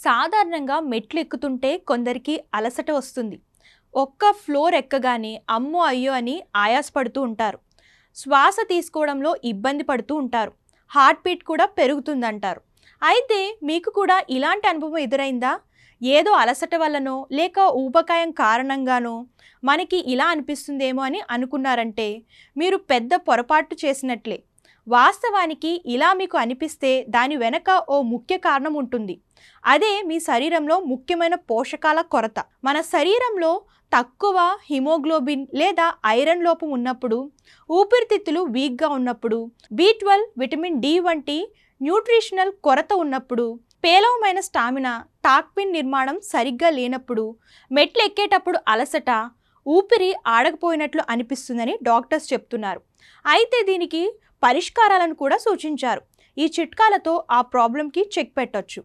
సాధారణంగా మెట్లు ఎక్కుతుంటే కొందరికి అలసట వస్తుంది. ఒక్క ఫ్లోర్ ఎక్కగానే అమ్మో అయ్యో అని ఆయాసపడుతూ ఉంటారు. శ్వాస తీసుకోవడంలో ఇబ్బంది పడుతూ ఉంటారు. హార్ట్ బీట్ కూడా పెరుగుతుందంటారు. అయితే మీకు కూడా ఇలాంటి అనుభవం ఎదురైందా? ఏదో అలసట వల్లనో లేక ఊబకాయం కారణంగానో మనకి ఇలా అనిపిస్తుందేమో అని అనుకున్నారంటే మీరు పెద్ద పొరపాటు చేసినట్లే. వాస్తవానికి ఇలా మీకు అనిపిస్తే దాని వెనక ఓ ముఖ్య కారణం ఉంటుంది. అదే మీ శరీరంలో ముఖ్యమైన పోషకాల కొరత. మన శరీరంలో తక్కువ హిమోగ్లోబిన్ లేదా ఐరన్ లోపం ఉన్నప్పుడు, ఊపిరితిత్తులు వీక్గా ఉన్నప్పుడు, B12, విటమిన్ డి వంటి న్యూట్రిషనల్ కొరత ఉన్నప్పుడు, పేలవమైన స్టామినా, టాక్పిన్ నిర్మాణం సరిగ్గా లేనప్పుడు, మెట్లు ఎక్కేటప్పుడు అలసట, ఊపిరి ఆడకపోయినట్లు అనిపిస్తుందని డాక్టర్స్ చెప్తున్నారు. అయితే దీనికి పరిష్కారాలను కూడా సూచించారు. ఈ చిట్కాలతో ఆ ప్రాబ్లంకి చెక్ పెట్టొచ్చు.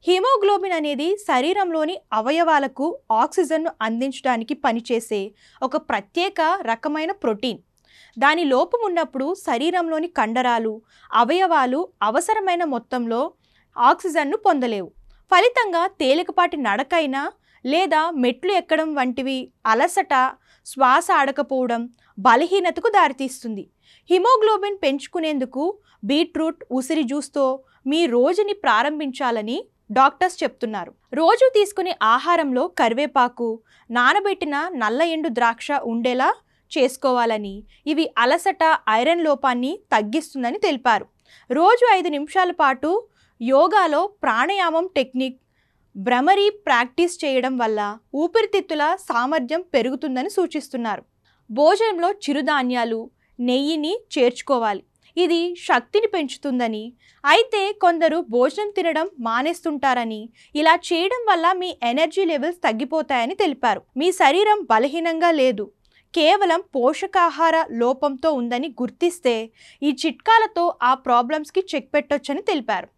హిమోగ్లోబిన్ అనేది శరీరంలోని అవయవాలకు ఆక్సిజన్ను అందించడానికి పనిచేసే ఒక ప్రత్యేక రకమైన ప్రోటీన్. దాని లోపం ఉన్నప్పుడు శరీరంలోని కండరాలు, అవయవాలు అవసరమైన మొత్తంలో ఆక్సిజన్ను పొందలేవు. ఫలితంగా తేలికపాటి నడకైనా లేదా మెట్లు ఎక్కడం వంటివి అలసట, శ్వాస ఆడకపోవడం, బలహీనతకు దారితీస్తుంది. హిమోగ్లోబిన్ పెంచుకునేందుకు బీట్రూట్, ఉసిరి జ్యూస్తో మీ రోజుని ప్రారంభించాలని డాక్టర్స్ చెప్తున్నారు. రోజు తీసుకునే ఆహారంలో కరివేపాకు, నానబెట్టిన నల్ల ఎండు ద్రాక్ష ఉండేలా చేసుకోవాలని, ఇవి అలసట, ఐరన్ లోపాన్ని తగ్గిస్తుందని తెలిపారు. రోజు 5 నిమిషాల పాటు యోగాలో ప్రాణాయామం టెక్నిక్, భ్రమరీ ప్రాక్టీస్ చేయడం వల్ల ఊపిరితిత్తుల సామర్థ్యం పెరుగుతుందని సూచిస్తున్నారు. భోజనంలో చిరుధాన్యాలు, నెయ్యిని చేర్చుకోవాలి. ఇది శక్తిని పెంచుతుందని, అయితే కొందరు భోజనం తినడం మానేస్తుంటారని, ఇలా చేయడం వల్ల మీ ఎనర్జీ లెవెల్స్ తగ్గిపోతాయని తెలిపారు. మీ శరీరం బలహీనంగా లేదు, కేవలం పోషకాహార లోపంతో ఉందని గుర్తిస్తే ఈ చిట్కాలతో ఆ ప్రాబ్లమ్స్కి చెక్ పెట్టొచ్చని తెలిపారు.